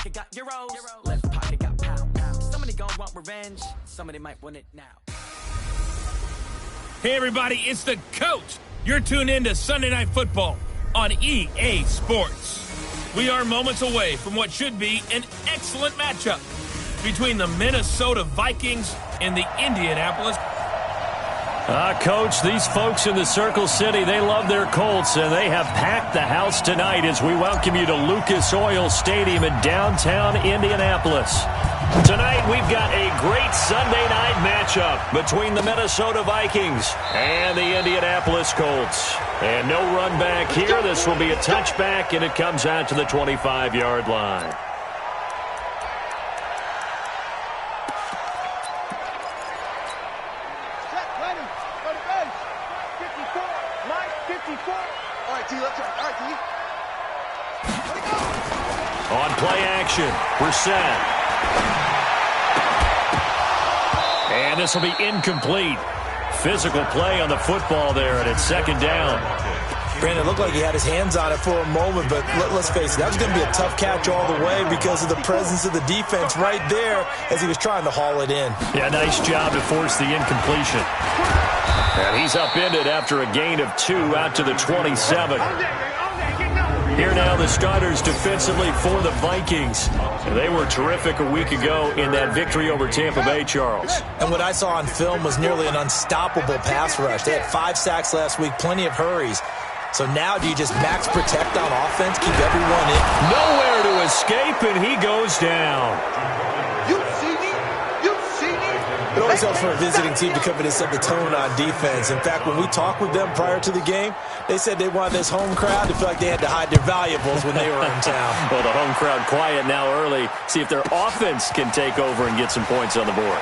pocket got euros, left pocket got pounds. Somebody gon' want revenge, somebody might want it now. Hey everybody, it's the coach. You're tuned in to Sunday Night Football on EA Sports. We are moments away from what should be an excellent matchup between the Minnesota Vikings and the Indianapolis. Coach, these folks in the Circle City, they love their Colts, and they have packed the house tonight as we welcome you to Lucas Oil Stadium in downtown Indianapolis. Tonight, we've got a great Sunday night matchup between the Minnesota Vikings and the Indianapolis Colts. And no run back here. This will be a touchback, and it comes out to the 25-yard line. On play action, Brissett. And this will be incomplete. Physical play on the football there, and it's second down. Brandon, it looked like he had his hands on it for a moment, but let's face it, that was going to be a tough catch all the way because of the presence of the defense right there as he was trying to haul it in. Yeah, nice job to force the incompletion. And he's upended after a gain of 2 out to the 27. Here now the starters defensively for the Vikings. They were terrific a week ago in that victory over Tampa Bay, Charles. And what I saw on film was nearly an unstoppable pass rush. They had 5 sacks last week, plenty of hurries. So now do you just max protect on offense, keep everyone in? Nowhere to escape, and he goes down. It always helps for a visiting team to come in and set the tone on defense. In fact, when we talked with them prior to the game, they said they wanted this home crowd to feel like they had to hide their valuables when they were in town. Well, the home crowd quiet now early. See if their offense can take over and get some points on the board.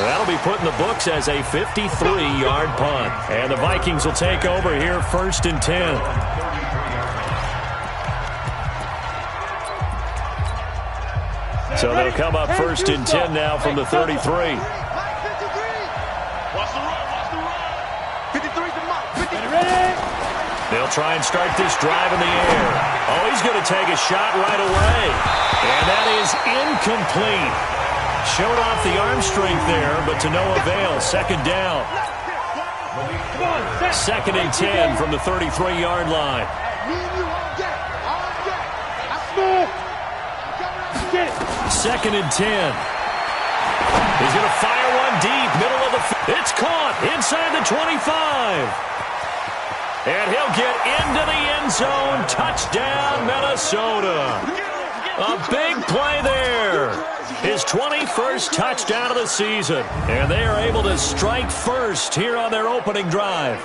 That'll be put in the books as a 53-yard punt. And the Vikings will take over here first and 10. So they'll come up first and 10 now from the 33. They'll try and start this drive in the air. Oh, he's going to take a shot right away. And that is incomplete. Showed off the arm strength there, but to no avail. Second down. Second and 10 from the 33-yard line. Second and 10. He's going to fire one deep, middle of the field. It's caught inside the 25. And he'll get into the end zone. Touchdown, Minnesota. A big play there. His 21st touchdown of the season. And they are able to strike first here on their opening drive.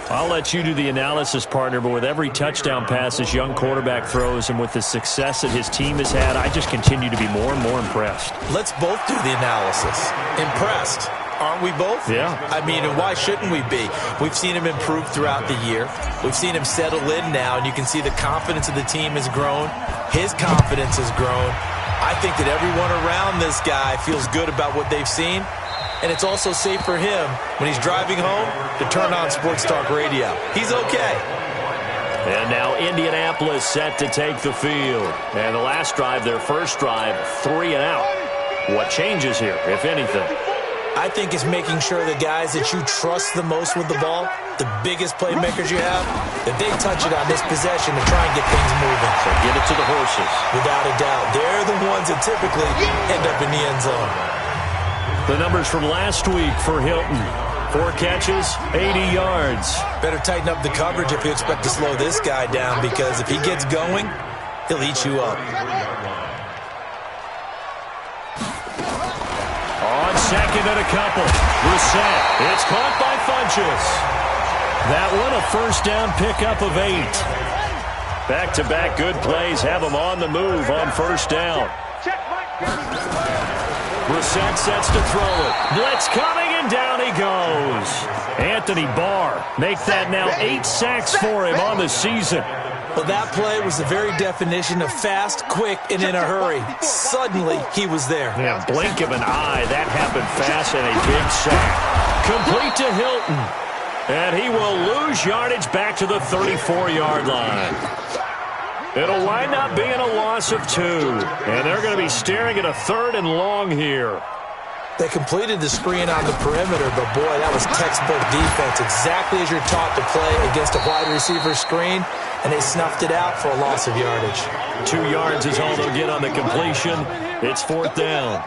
I'll let you do the analysis, partner, but with every touchdown pass this young quarterback throws and with the success that his team has had, I just continue to be more and more impressed. Let's both do the analysis. Impressed. Aren't we both? Yeah. I mean, and why shouldn't we be? We've seen him improve throughout the year. We've seen him settle in now, and you can see the confidence of the team has grown. His confidence has grown. I think that everyone around this guy feels good about what they've seen. And it's also safe for him when he's driving home to turn on Sports Talk Radio. He's okay. And now Indianapolis set to take the field. And the last drive, their first drive, 3 and out. What changes here, if anything? I think it's making sure the guys that you trust the most with the ball, the biggest playmakers you have, that they touch it on this possession to try and get things moving. So get it to the horses. Without a doubt. They're the ones that typically end up in the end zone. The numbers from last week for Hilton. 4 catches, 80 yards. Better tighten up the coverage if you expect to slow this guy down, because if he gets going, he'll eat you up. On second and a couple. Brissett. It's caught by Funchess. That one a first down pickup of 8. Back-to-back good plays have him on the move on first down. Brissett sets to throw it. Blitz coming, and down he goes. Anthony Barr make that now 8 sacks for him on the season. Well, that play was the very definition of fast, quick, and in a hurry. Suddenly, he was there. Yeah, blink of an eye. That happened fast, and a big sack. Complete to Hilton. And he will lose yardage back to the 34-yard line. It'll wind up being a loss of 2. And they're going to be staring at a 3rd and long here. They completed the screen on the perimeter, but boy, that was textbook defense. Exactly as you're taught to play against a wide receiver screen, and they snuffed it out for a loss of yardage. 2 yards is all they'll get on the completion. It's 4th down.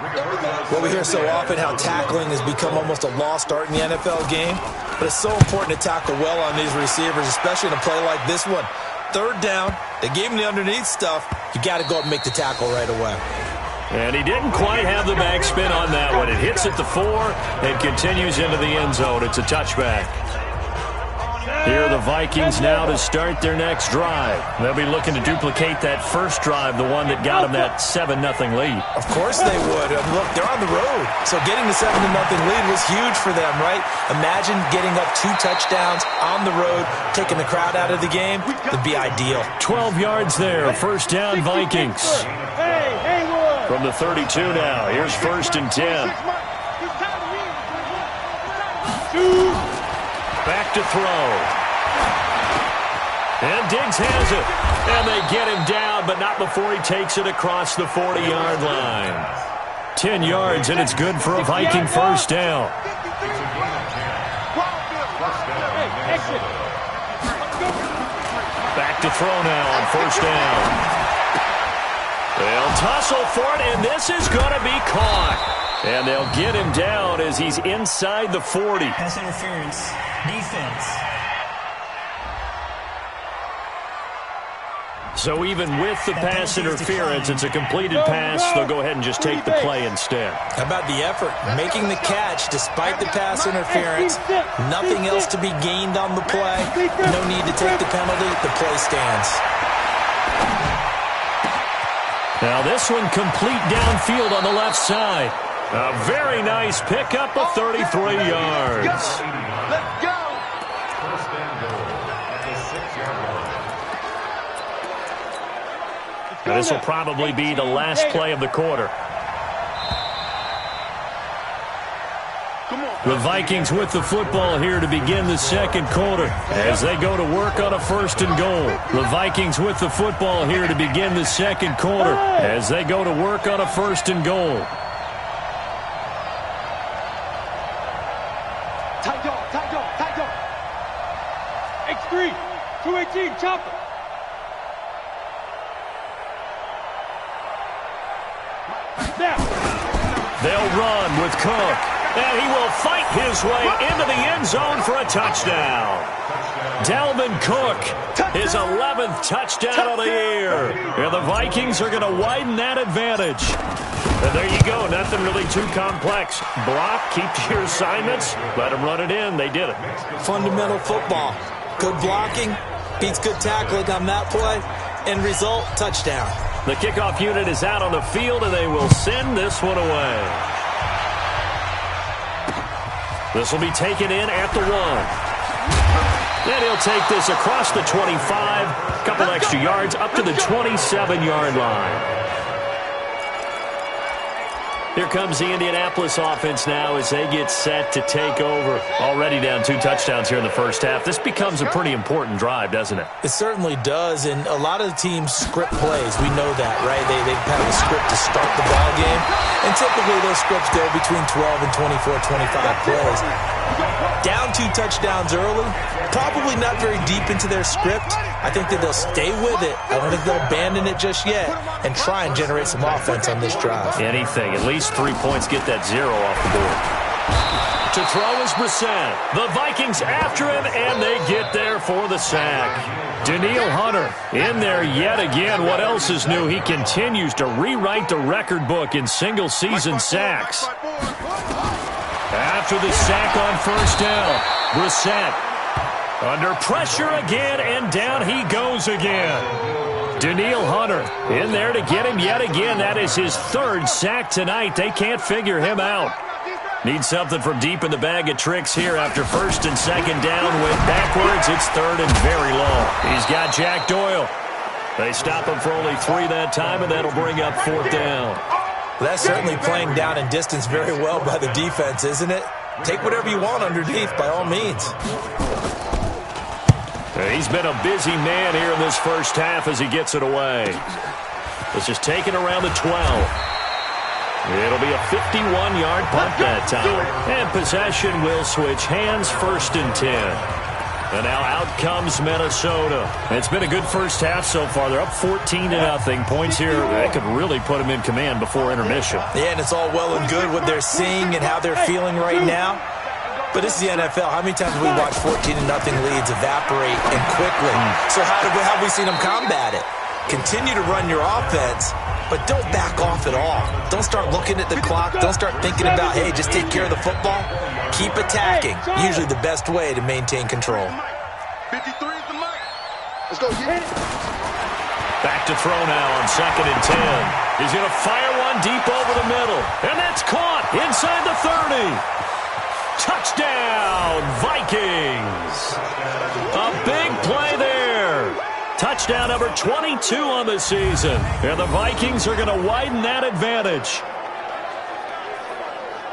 Well, we hear so often how tackling has become almost a lost art in the NFL game, but it's so important to tackle well on these receivers, especially in a play like this one. 3rd down, they gave him the underneath stuff. You got to go up and make the tackle right away. And he didn't quite have the backspin on that one. It hits at the 4 and continues into the end zone. It's a touchback. Here are the Vikings now to start their next drive. They'll be looking to duplicate that first drive, the one that got them that 7-0 lead. Of course they would. Look, they're on the road, so getting the 7-0 lead was huge for them, right? Imagine getting up 2 touchdowns on the road, taking the crowd out of the game. It'd be ideal. 12 yards there. First down, Vikings. From the 32 now. Here's 1st and 10. Back to throw. And Diggs has it. And they get him down, but not before he takes it across the 40-yard line. 10 yards, and it's good for a Viking first down. Back to throw now on 1st down. They'll tussle for it, and this is going to be caught. And they'll get him down as he's inside the 40. Pass interference. Defense. So even with the pass interference, it's a completed pass. They'll go ahead and just take the play instead. How about the effort? Making the catch despite the pass interference. Nothing else to be gained on the play. No need to take the penalty. The play stands. Now this one complete downfield on the left side. A very nice pickup of 33 yards. Let's go. And this will probably be the last play of the quarter. The Vikings with the football here to begin the second quarter as they go to work on a 1st and goal. The Vikings with the football here to begin the second quarter as they go to work on a 1st and goal. Tight dog. X3, 218, chopper. They'll run with Cook, and he will fight his way into the end zone for a touchdown. Dalvin Cook, his 11th touchdown of the year. And the Vikings are going to widen that advantage. And there you go, nothing really too complex. Block, keep to your assignments, let them run it in. They did it. Fundamental football. Good blocking beats good tackling on that play. End result, touchdown. The kickoff unit is out on the field, and they will send this one away. This will be taken in at the 1. And he'll take this across the 25, a couple extra yards up to the 27-yard line. Here comes the Indianapolis offense now as they get set to take over. Already down 2 touchdowns here in the first half. This becomes a pretty important drive, doesn't it? It certainly does, and a lot of the teams script plays. We know that, right? They have a script to start the ball game, and typically those scripts go between 12 and 24, 25 plays. Down 2 touchdowns early, probably not very deep into their script. I think that they'll stay with it. I don't think they'll abandon it just yet and try and generate some offense on this drive. Anything, at least 3 points, get that 0 off the board. To throw is Brissett. The Vikings after him, and they get there for the sack. Danielle Hunter in there yet again. What else is new? He continues to rewrite the record book in single-season sacks. After the sack on first down, Brissett under pressure again, and down he goes again. Danielle Hunter in there to get him yet again. That is his 3rd sack tonight. They can't figure him out. Need something from deep in the bag of tricks here after 1st and 2nd down. Went backwards. It's 3rd and very long. He's got Jack Doyle. They stop him for only 3 that time, and that'll bring up 4th down. That's certainly playing down in distance very well by the defense, isn't it? Take whatever you want underneath, by all means. He's been a busy man here in this first half as he gets it away. This is taken around the 12. It'll be a 51-yard punt that time. And possession will switch hands, 1st and 10. And now out comes Minnesota. It's been a good first half so far. They're up 14-0. Points here, that could really put them in command before intermission. Yeah, and it's all well and good what they're seeing and how they're feeling right now. But this is the NFL. How many times have we watched 14-0 leads evaporate and quickly? So how have we seen them combat it? Continue to run your offense, but don't back off at all. Don't start looking at the clock. Don't start thinking about, hey, just take care of the football. Keep attacking. Usually the best way to maintain control. 53 is the mic. Let's go. Back to throw now on 2nd and 10. He's going to fire one deep over the middle. And that's caught inside the 30. Touchdown, Vikings. A big play there. Touchdown number 22 on the season. And the Vikings are going to widen that advantage.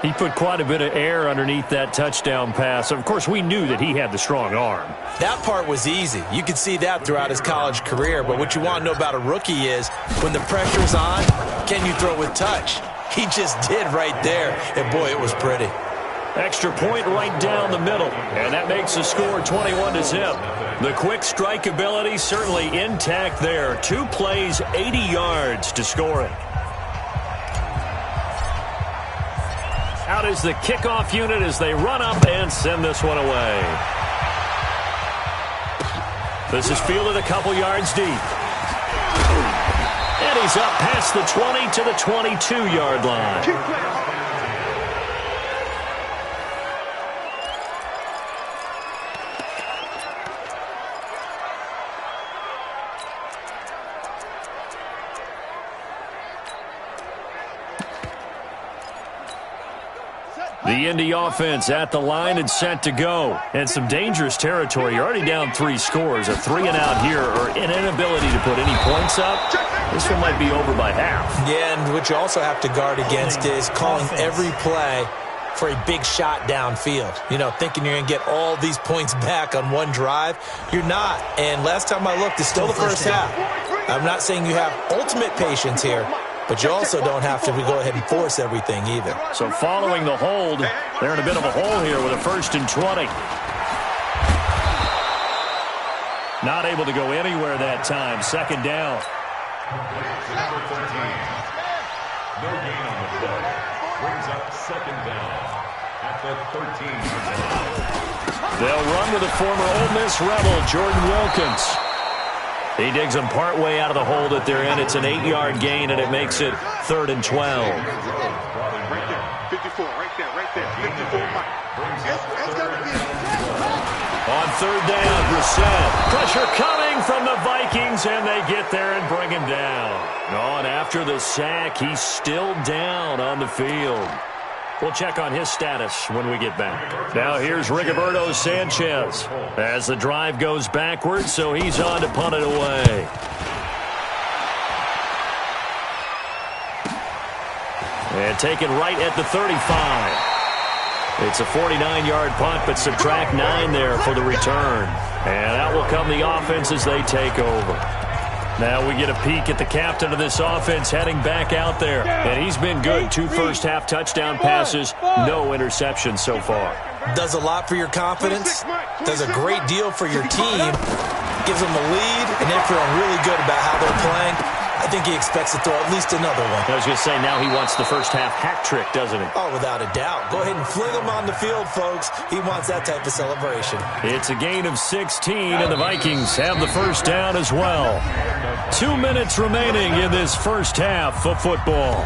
He put quite a bit of air underneath that touchdown pass. Of course, we knew that he had the strong arm. That part was easy. You could see that throughout his college career. But what you want to know about a rookie is when the pressure's on, can you throw with touch? He just did right there. And, boy, it was pretty. Extra point right down the middle. And that makes the score 21-0. The quick strike ability certainly intact there. 2 plays, 80 yards to score it. Out is the kickoff unit as they run up and send this one away. This is fielded a couple yards deep. And he's up past the 20 to the 22-yard line. The Indy offense at the line and set to go. And some dangerous territory. You're already down 3 scores. A 3-and-out here or an inability to put any points up. This one might be over by half. Yeah, and what you also have to guard against is calling every play for a big shot downfield. You know, thinking you're going to get all these points back on one drive. You're not. And last time I looked, it's still the first half. I'm not saying you have ultimate patience here, but you also don't have to go ahead and force everything either. So following the hold, they're in a bit of a hole here with a 1st and 20. Not able to go anywhere that time. 2nd down. Number 13. No gain on the play. Brings up 2nd down at the 13. They'll run with the former Ole Miss Rebel, Jordan Wilkins. He digs them partway out of the hole that they're in. It's an 8-yard gain, and it makes it 3rd and 12. Right there. 54, right there. 54, Mike. It's got to be. On 3rd down, Brissett. Pressure coming from the Vikings, and they get there and bring him down. On after the sack, he's still down on the field. We'll check on his status when we get back. Now here's Rigoberto Sanchez as the drive goes backwards, so he's on to punt it away. And taken right at the 35. It's a 49-yard punt, but subtract 9 there for the return. And out will come the offense as they take over. Now we get a peek at the captain of this offense heading back out there. And he's been good. 2 first-half touchdown passes, no interceptions so far. Does a lot for your confidence. Does a great deal for your team. Gives them the lead, and they're feeling really good about how they're playing. I think he expects to throw at least another one. I was going to say, now he wants the first-half hat trick, doesn't he? Oh, without a doubt. Go ahead and fling him on the field, folks. He wants that type of celebration. It's a gain of 16, and the Vikings have the first down as well. 2 minutes remaining in this first half of football.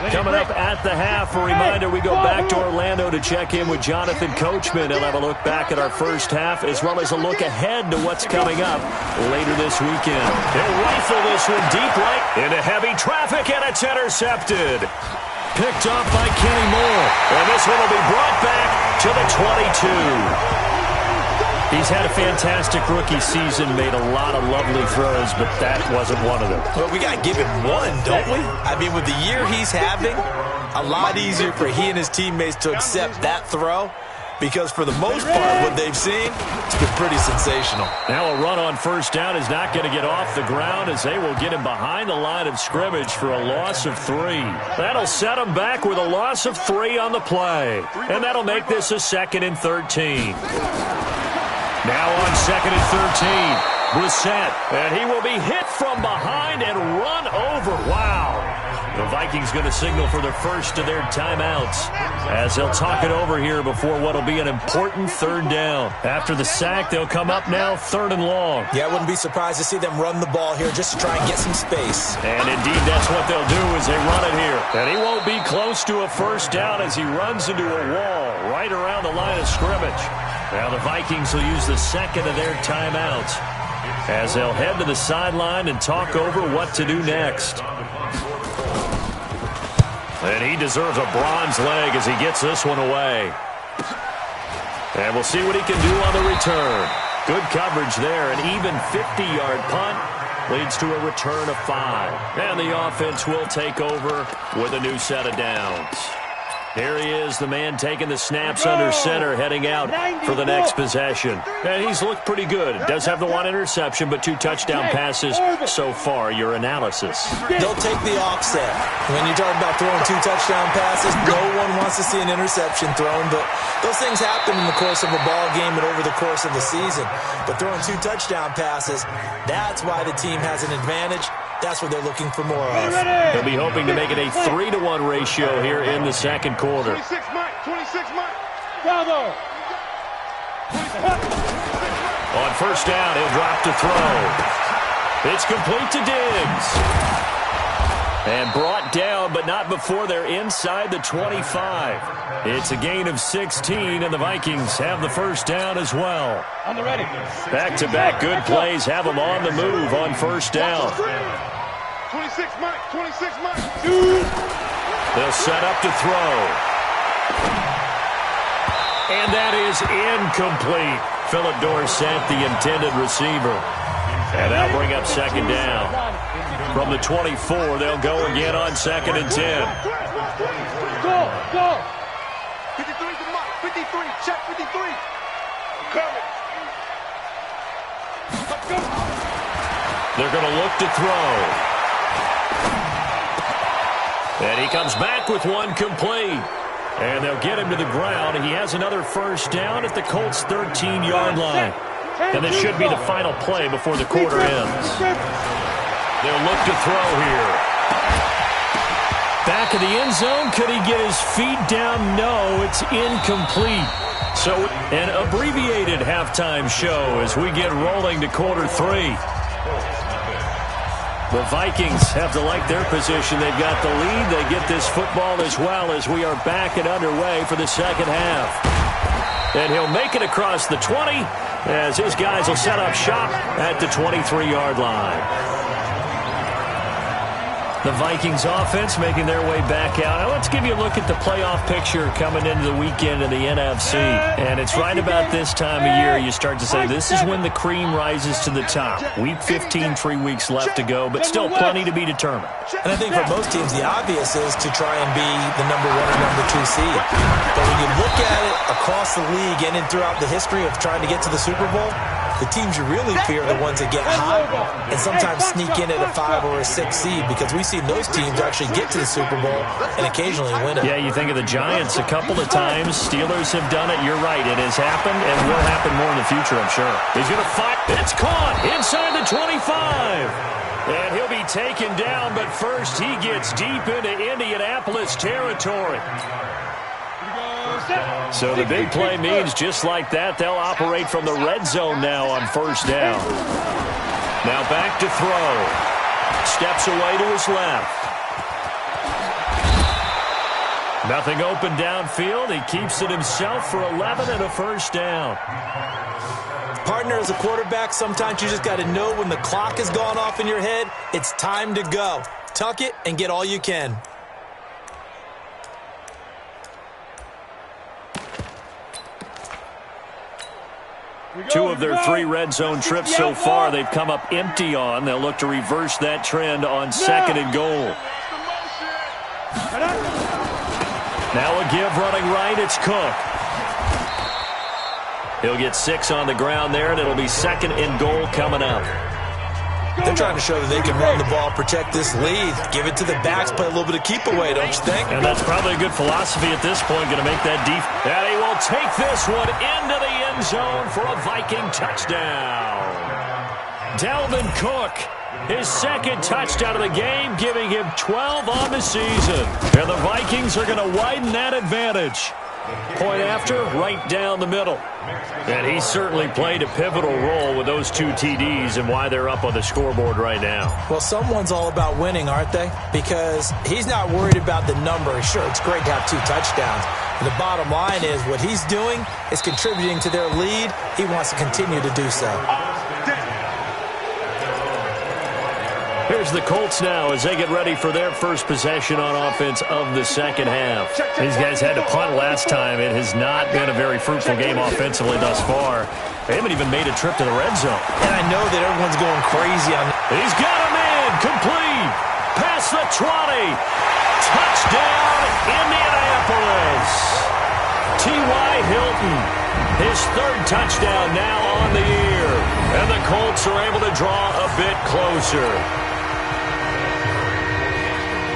Coming up at the half, a reminder, we go back to Orlando to check in with Jonathan Coachman. He'll have a look back at our first half as well as a look ahead to what's coming up later this weekend. He'll rifle this one deep right into heavy traffic, and it's intercepted. Picked up by Kenny Moore, and this one will be brought back to the 22. He's had a fantastic rookie season, made a lot of lovely throws, but that wasn't one of them. Well, we got to give him one, don't we? I mean, with the year he's having, a lot easier for he and his teammates to accept that throw because for the most part, what they've seen, it's been pretty sensational. Now a run on first down is not going to get off the ground as they will get him behind the line of scrimmage for a loss of 3. That'll set him back with a loss of 3 on the play. And that'll make this a 2nd and 13. Now on 2nd and 13. Brissett, and he will be hit from behind and run over. Wow. The Vikings going to signal for the first of their timeouts as they'll talk it over here before what will be an important 3rd down. After the sack, they'll come up now 3rd and long. Yeah, I wouldn't be surprised to see them run the ball here just to try and get some space. And indeed, that's what they'll do as they run it here. And he won't be close to a first down as he runs into a wall right around the line of scrimmage. Now the Vikings will use the 2nd of their timeouts as they'll head to the sideline and talk over what to do next. And he deserves a bronze leg as he gets this one away. And we'll see what he can do on the return. Good coverage there. An even 50-yard punt leads to a return of 5. And the offense will take over with a new set of downs. Here he is, the man taking the snaps under center, heading out for the next possession. And he's looked pretty good. Does have the 1 interception, but 2 touchdown passes so far. Your analysis. They'll take the offset. When you talk about throwing 2 touchdown passes, no one wants to see an interception thrown, but those things happen in the course of a ball game and over the course of the season. But throwing 2 touchdown passes, that's why the team has an advantage. That's what they're looking for more of. They'll be hoping to make it a 3-to-1 ratio here in the second quarter. 26 Mike. 26 Mike. On first down, he'll drop to throw. It's complete to Diggs. And brought down, but not before they're inside the 25. It's a gain of 16, and the Vikings have the first down as well. On the ready. Back-to-back good plays have them on the move on first down. 26 Mike. 26 Mike. They'll set up to throw. And that is incomplete. Philip Dorsett, the intended receiver. And that'll bring up second down. From the 24, they'll go again on 2nd and 10. Go. 53 to Mike. 53. Check 53. Coming. They're going to look to throw. And he comes back with one complete. And they'll get him to the ground. He has another first down at the Colts' 13-yard line. And this should be the final play before the quarter ends. They'll look to throw here. Back of the end zone. Could he get his feet down? No, it's incomplete. So an abbreviated halftime show as we get rolling to quarter 3. The Vikings have to like their position. They've got the lead. They get this football as well as we are back and underway for the second half. And he'll make it across the 20 as his guys will set up shop at the 23-yard line. The Vikings offense making their way back out. Now let's give you a look at the playoff picture coming into the weekend in the NFC. And it's right about this time of year you start to say this is when the cream rises to the top. Week 15, 3 weeks left to go, but still plenty to be determined. And I think for most teams, the obvious is to try and be the number 1 or number 2 seed. But when you look at it across the league and throughout the history of trying to get to the Super Bowl, the teams you really fear are the ones that get hot and sometimes sneak in at a 5 or a 6 seed, because we've seen those teams actually get to the Super Bowl and occasionally win it. Yeah, you think of the Giants a couple of times. Steelers have done it. You're right. It has happened and will happen more in the future, I'm sure. He's going to fight. It's caught inside the 25. And he'll be taken down, but first he gets deep into Indianapolis territory. So the big play means just like that, they'll operate from the red zone now on first down. Now back to throw. Steps away to his left. Nothing open downfield. He keeps it himself for 11 and a first down. Partner, as a quarterback, sometimes you just got to know when the clock has gone off in your head, it's time to go. Tuck it and get all you can. Two of their 3 red zone trips so far they've come up empty on. They'll look to reverse that trend on 2nd and goal. Now a give running right. It's Cook. He'll get 6 on the ground there, and it'll be 2nd and goal coming up. They're trying to show that they can run the ball, protect this lead, give it to the backs, play a little bit of keep away, don't you think? And that's probably a good philosophy at this point, going to make that deep. And he will take this one into the end zone for a Viking touchdown. Dalvin Cook, his 2nd touchdown of the game, giving him 12 on the season. And the Vikings are going to widen that advantage. Point after, right down the middle. And he certainly played a pivotal role with those 2 TDs and why they're up on the scoreboard right now. Well, someone's all about winning, aren't they? Because he's not worried about the number. Sure, it's great to have 2 touchdowns. But the bottom line is what he's doing is contributing to their lead. He wants to continue to do so. Here's the Colts now as they get ready for their first possession on offense of the second half. These guys had to punt last time. It has not been a very fruitful game offensively thus far. They haven't even made a trip to the red zone. And I know that everyone's going crazy on that. He's got him in. Complete. Past the 20. Touchdown, Indianapolis. T.Y. Hilton. His 3rd touchdown now on the year. And the Colts are able to draw a bit closer.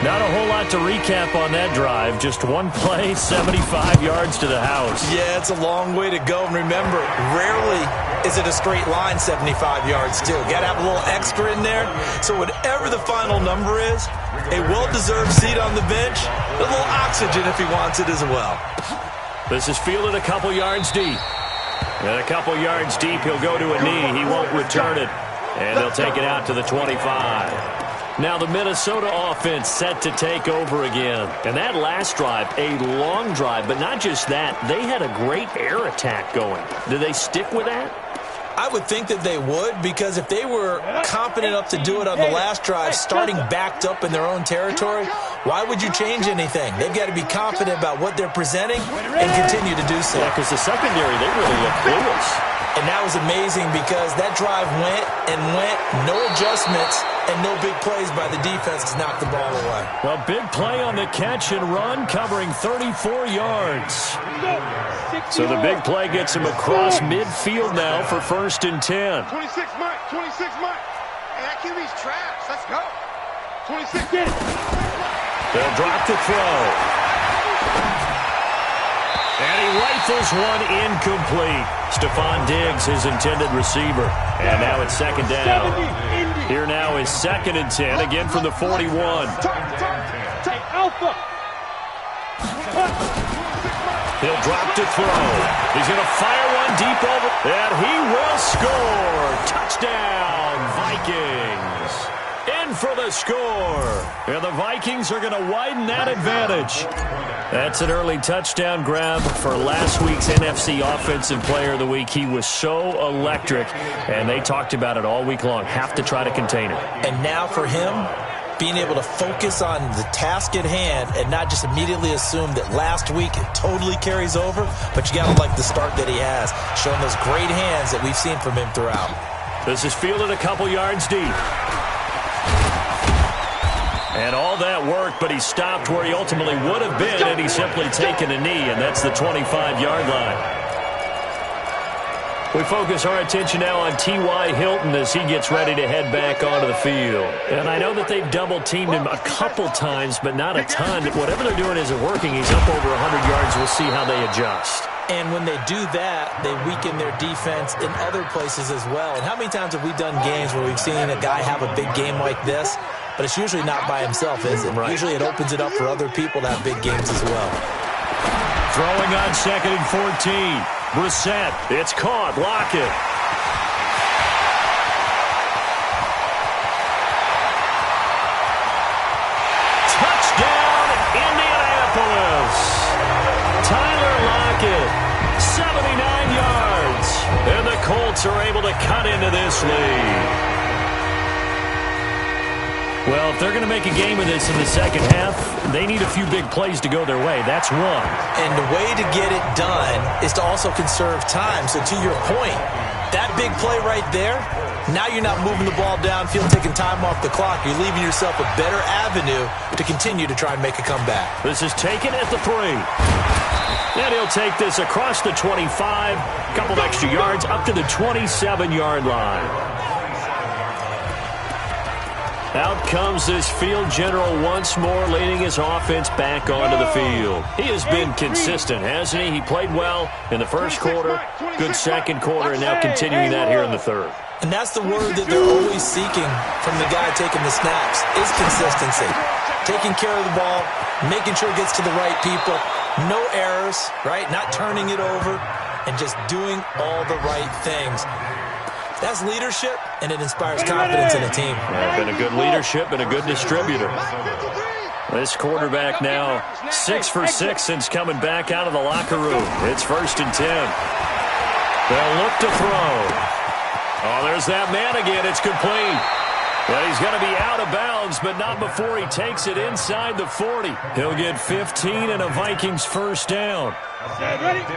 Not a whole lot to recap on that drive. Just one play, 75 yards to the house. Yeah, it's a long way to go. And remember, rarely is it a straight line 75 yards, too. Got to have a little extra in there. So whatever the final number is, a well-deserved seat on the bench, a little oxygen if he wants it as well. This is fielded a couple yards deep. And a couple yards deep, he'll go to a knee. He won't return it. And they'll take it out to the 25. Now the Minnesota offense set to take over again. And that last drive, a long drive, but not just that. They had a great air attack going. Do they stick with that? I would think that they would, because if they were confident enough to do it on the last drive, starting backed up in their own territory, why would you change anything? They've got to be confident about what they're presenting and continue to do so. Yeah, because the secondary, they really look clueless. And that was amazing because that drive went and went, no adjustments, and no big plays by the defense to knock the ball away. Well, big play on the catch and run, covering 34 yards. So the big play gets him across midfield now for 1st and 10. 26 Mike, 26 Mike. And that QB's trash. Let's go. 26 in. They'll drop the throw. And he rifles one incomplete. Stephon Diggs, his intended receiver. And now it's 2nd down. Here now is 2nd and 10, again from the 41. Alpha. He'll drop to throw. He's going to fire one deep over. And he will score. Touchdown, Vikings. In for the score. And the Vikings are going to widen that advantage. That's an early touchdown grab for last week's NFC Offensive Player of the Week. He was so electric, and they talked about it all week long. Have to try to contain it. And now for him, being able to focus on the task at hand and not just immediately assume that last week it totally carries over, but you got to like the start that he has, showing those great hands that we've seen from him throughout. This is fielded a couple yards deep. And all that work, but he stopped where he ultimately would have been, and he's simply taken a knee, and that's the 25-yard line. We focus our attention now on T.Y. Hilton as he gets ready to head back onto the field. And I know that they've double-teamed him a couple times, but not a ton. Whatever they're doing isn't working. He's up over 100 yards. We'll see how they adjust. And when they do that, they weaken their defense in other places as well. And how many times have we done games where we've seen a guy have a big game like this? But it's usually not by himself, is it? Right. Usually it opens it up for other people to have big games as well. Throwing on 2nd and 14. Brissett. It's caught. Lockett. Touchdown, Indianapolis. Tyler Lockett. 79 yards. And the Colts are able to cut into this lead. Well, if they're going to make a game of this in the second half, they need a few big plays to go their way. That's one. And the way to get it done is to also conserve time. So to your point, that big play right there, now you're not moving the ball downfield, taking time off the clock. You're leaving yourself a better avenue to continue to try and make a comeback. This is taken at the 3. And he'll take this across the 25, a couple of extra yards up to the 27-yard line. Out comes this field general once more, leading his offense back onto the field. He has been consistent, hasn't he? He played well in the first quarter, good second quarter, and now continuing that here in the third. And that's the word that they're always seeking from the guy taking the snaps, is consistency. Taking care of the ball, making sure it gets to the right people, no errors, right? Not turning it over, and just doing all the right things. That's leadership, and it inspires confidence in a team. Been a good leadership and a good distributor. This quarterback now 6 for 6 since coming back out of the locker room. It's 1st and 10. They'll look to throw. Oh, there's that man again. It's complete. But he's going to be out of bounds, but not before he takes it inside the 40. He'll get 15 and a Vikings first down.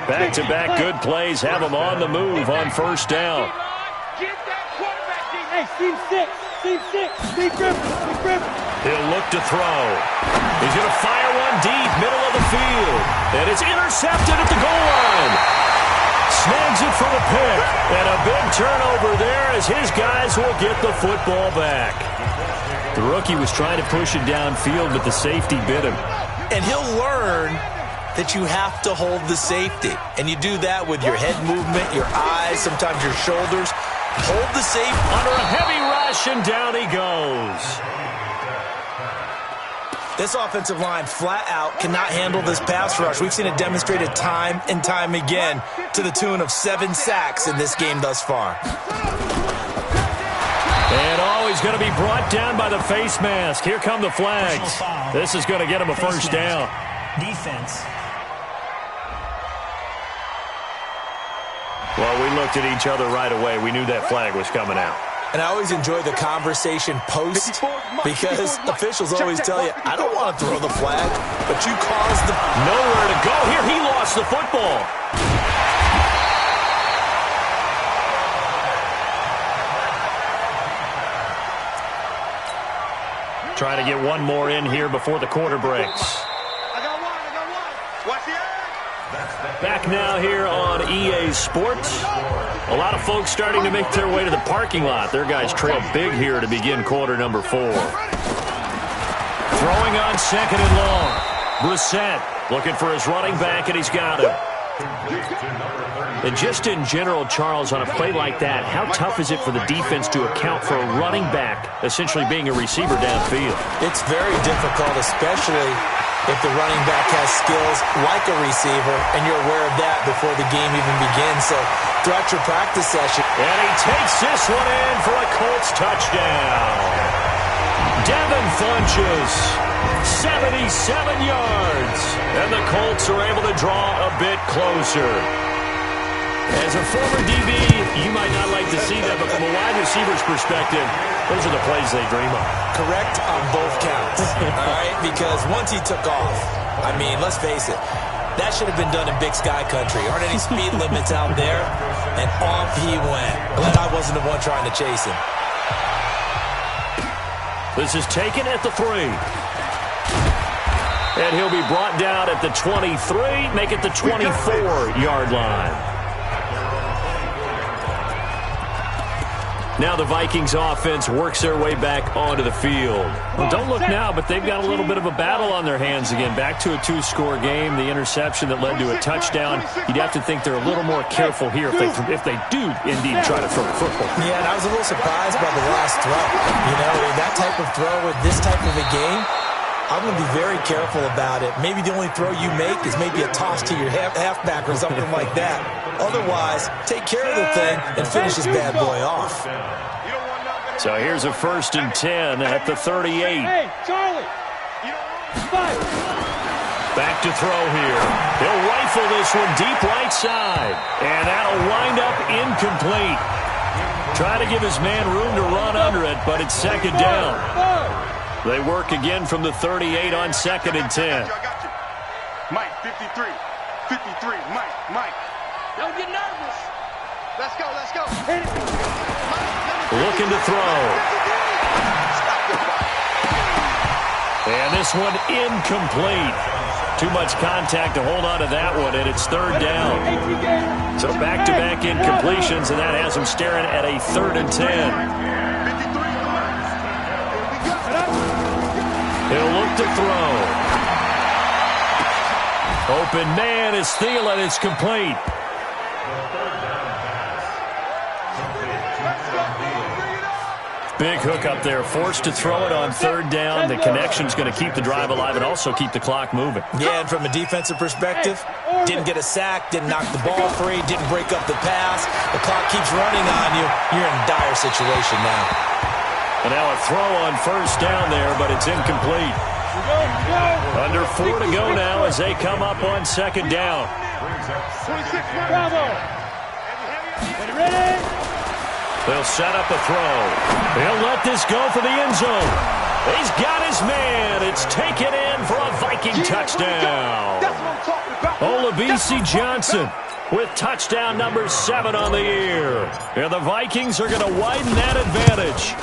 Back-to-back good plays have him on the move on first down. Hey, Steve 6, Steve Griffin. He'll look to throw. He's going to fire one deep, middle of the field. And it's intercepted at the goal line. Snags it for the pick. And a big turnover there as his guys will get the football back. The rookie was trying to push it downfield, but the safety bit him. And he'll learn that you have to hold the safety. And you do that with your head movement, your eyes, sometimes your shoulders. Hold the safety. Under a heavy rush, and down he goes. This offensive line flat out cannot handle this pass rush. We've seen it demonstrated time and time again to the tune of 7 sacks in this game thus far. And he's going to be brought down by the face mask. Here come the flags. This is going to get him a first down. Defense. Well, we looked at each other right away. We knew that flag was coming out. And I always enjoy the conversation post because officials always tell you, I don't want to throw the flag, but you caused the... Nowhere to go here. He lost the football. Trying to get one more in here before the quarter breaks. I got one. Watch the air. Back now here on EA Sports. A lot of folks starting to make their way to the parking lot. Their guys trail big here to begin quarter number 4. Throwing on second and long. Brissett looking for his running back, and he's got him. And just in general, Charles, on a play like that, how tough is it for the defense to account for a running back essentially being a receiver downfield? It's very difficult, especially if the running back has skills like a receiver, and you're aware of that before the game even begins. So throughout your practice session. And he takes this one in for a Colts touchdown. Devin Funchess, 77 yards. And the Colts are able to draw a bit closer. As a former DB, you might not like to see that, but from a wide receiver's perspective, those are the plays they dream of. Correct on both counts, all right? Because once he took off, I mean, let's face it, that should have been done in Big Sky Country. Aren't any speed limits out there? And off he went. Glad I wasn't the one trying to chase him. This is taken at the 3. And he'll be brought down at the 23, make it the 24-yard line. Now the Vikings offense works their way back onto the field. Well, don't look now, but they've got a little bit of a battle on their hands again. Back to a 2-score game, the interception that led to a touchdown. You'd have to think they're a little more careful here if they do indeed try to throw the football. Yeah, and I was a little surprised by the last throw. You know, that type of throw with this type of a game, I'm going to be very careful about it. Maybe the only throw you make is maybe a toss to your halfback or something like that. Otherwise, take care of the thing and finish this bad boy off. So here's a 1st and 10 at the 38. Hey, Charlie. Back to throw here. He'll rifle this one deep right side. And that'll wind up incomplete. Try to give his man room to run under it, but it's second down. They work again from the 38 on 2nd and 10. Mike, 53. 53. Mike. Don't get nervous. Let's go. Looking to throw. And this one incomplete. Too much contact to hold on to that one, and it's third down. So back-to-back incompletions, and that has him staring at a 3rd and 10. He'll look to throw. Open man is Thielen. It's complete. Big hook up there, forced to throw it on 3rd down. The connection's going to keep the drive alive and also keep the clock moving. Yeah, and from a defensive perspective, didn't get a sack, didn't knock the ball free, didn't break up the pass. The clock keeps running on you. You're in a dire situation now. And now a throw on 1st down there, but it's incomplete. Under 4 to go now as they come up on 2nd down. Bravo. Ready? They'll set up a throw. He'll let this go for the end zone. He's got his man. It's taken in for a Viking touchdown. Olabisi Johnson with touchdown number 7 on the year. And the Vikings are going to widen that advantage.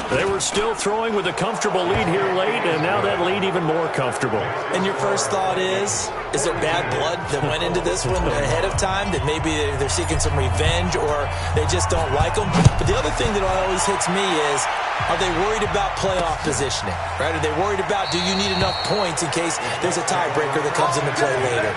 They were still throwing with a comfortable lead here late, and now that lead even more comfortable. And your first thought is there bad blood that went into this one ahead of time, that maybe they're seeking some revenge or they just don't like them? But the other thing that always hits me is, are they worried about playoff positioning, right? Are they worried about, do you need enough points in case there's a tiebreaker that comes into play later?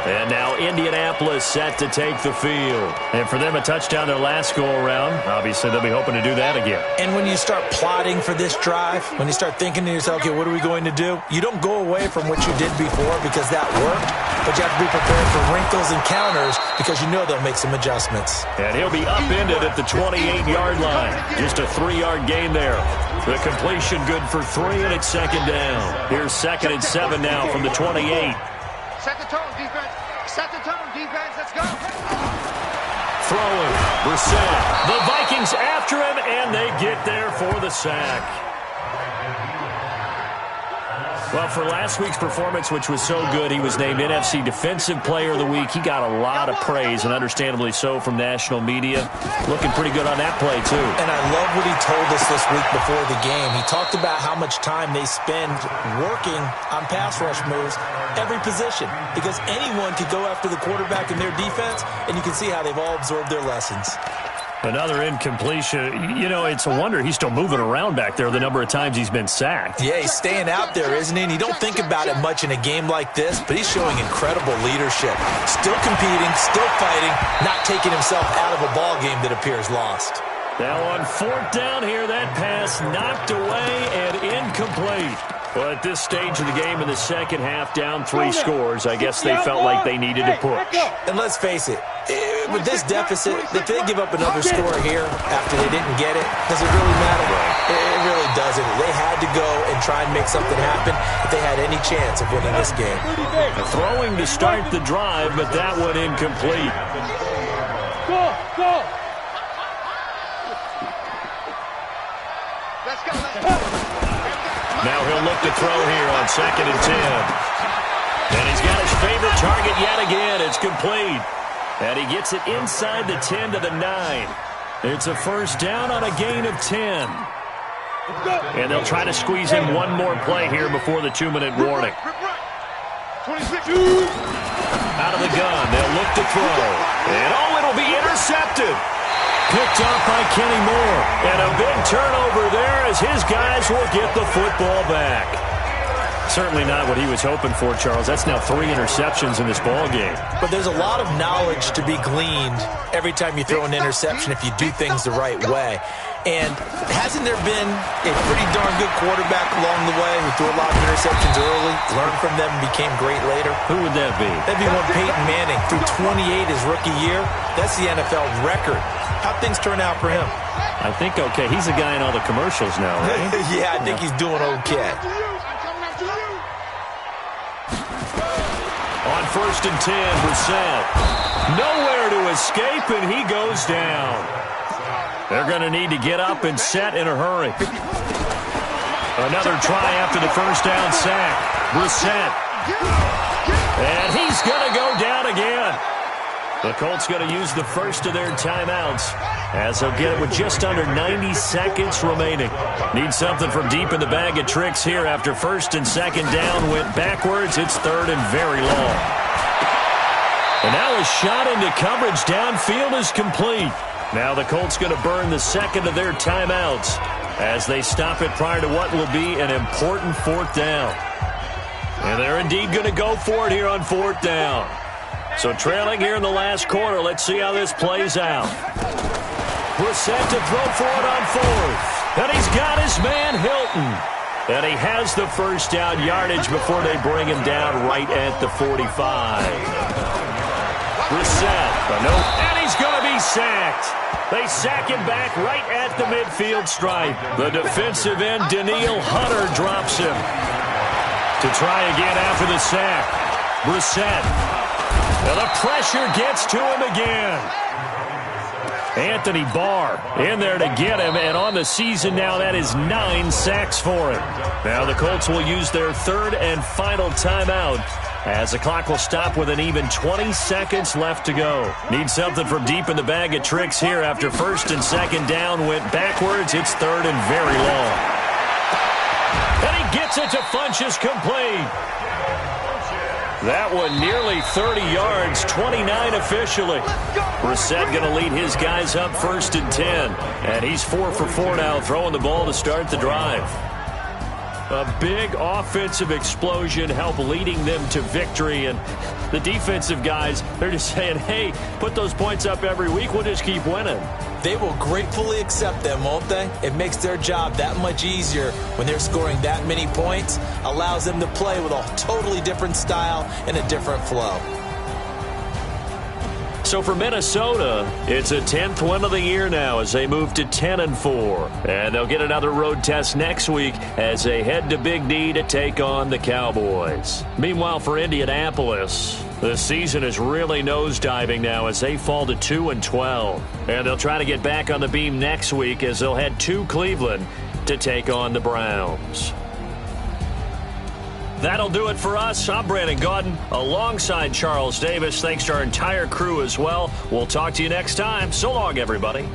And now Indianapolis set to take the field. And for them, a touchdown their last go-around. Obviously, they'll be hoping to do that again. And when you start plotting for this drive, when you start thinking to yourself, okay, what are we going to do? You don't go away from what you did before because that worked, but you have to be prepared for wrinkles and counters because you know they'll make some adjustments. And he'll be upended at the 28-yard line. Just a 3-yard gain there. The completion good for 3, and it's 2nd down. Here's 2nd and 7 now from the 28. Set the tone, defense. Set the tone, defense. Let's go. Throwing. Brissett. The Vikings after him, and they get there for the sack. Well, for last week's performance, which was so good, he was named NFC Defensive Player of the Week. He got a lot of praise, and understandably so, from national media. Looking pretty good on that play, too. And I love what he told us this week before the game. He talked about how much time they spend working on pass rush moves, every position, because anyone could go after the quarterback in their defense, and you can see how they've all absorbed their lessons. Another incompletion. You know, it's a wonder he's still moving around back there the number of times he's been sacked. Yeah, he's staying out there, isn't he? And you don't think about it much in a game like this, but he's showing incredible leadership. Still competing, still fighting, not taking himself out of a ball game that appears lost. Now on 4th down here, that pass knocked away and incomplete. Well, at this stage of the game in the second half, down 3 scores, I guess they felt like they needed to push. And let's face it, with this deficit, if they give up another score here after they didn't get it, does it really matter? It really doesn't. They had to go and try and make something happen if they had any chance of winning this game. Throwing to start the drive, but that one incomplete. Go! Let's go. Now he'll look to throw here on 2nd and 10. And he's got his favorite target yet again. It's complete. And he gets it inside the 10 to the 9. It's a 1st down on a gain of 10. And they'll try to squeeze in one more play here before the 2-minute warning. 26. Out of the gun, they'll look to throw. And it'll be intercepted. Picked off by Kenny Moore. And a big turnover there as his guys will get the football back. Certainly not what he was hoping for, Charles. That's now 3 interceptions in this ball game. But there's a lot of knowledge to be gleaned every time you throw an interception if you do things the right way. And hasn't there been a pretty darn good quarterback along the way who threw a lot of interceptions early, learned from them, and became great later? Who would that be? That'd be one Peyton Manning. Threw 28 his rookie year. That's the NFL record. How'd things turn out for him? I think okay. He's a guy in all the commercials now, right? Yeah, I think he's doing okay. On 1st and 10, Brissett. Nowhere to escape, and he goes down. They're going to need to get up and set in a hurry. Another try after the 1st down sack. Brissett. And he's going to go down again. The Colts going to use the first of their timeouts as they'll get it with just under 90 seconds remaining. Need something from deep in the bag of tricks here after first and second down went backwards. It's third and very long. And now a shot into coverage downfield is complete. Now the Colts going to burn the second of their timeouts as they stop it prior to what will be an important fourth down. And they're indeed going to go for it here on fourth down. So trailing here in the last quarter, let's see how this plays out. Brissett to throw for it on fourth. And he's got his man Hilton. And he has the first down yardage before they bring him down right at the 45. Brissett, and he's going to be sacked. They sack him back right at the midfield stripe. The defensive end, Daniil Hunter, drops him. To try again after the sack. Brissett. And the pressure gets to him again. Anthony Barr in there to get him, and on the season now, that is 9 sacks for him. Now the Colts will use their third and final timeout as the clock will stop with an even 20 seconds left to go. Need something from deep in the bag of tricks here after first and second down went backwards. It's third and very long. And he gets it to Funchess complete. That one nearly 30 yards, 29 officially. Brissett going to lead his guys up first and 10. And he's 4 for 4 now, throwing the ball to start the drive. A big offensive explosion helped leading them to victory. And the defensive guys, they're just saying, hey, put those points up every week. We'll just keep winning. They will gratefully accept them, won't they? It makes their job that much easier when they're scoring that many points. Allows them to play with a totally different style and a different flow. So for Minnesota, it's a 10th win of the year now as they move to 10-4. And they'll get another road test next week as they head to Big D to take on the Cowboys. Meanwhile, for Indianapolis, the season is really nosediving now as they fall to 2-12. And they'll try to get back on the beam next week as they'll head to Cleveland to take on the Browns. That'll do it for us. I'm Brandon Gaudin alongside Charles Davis. Thanks to our entire crew as well. We'll talk to you next time. So long, everybody.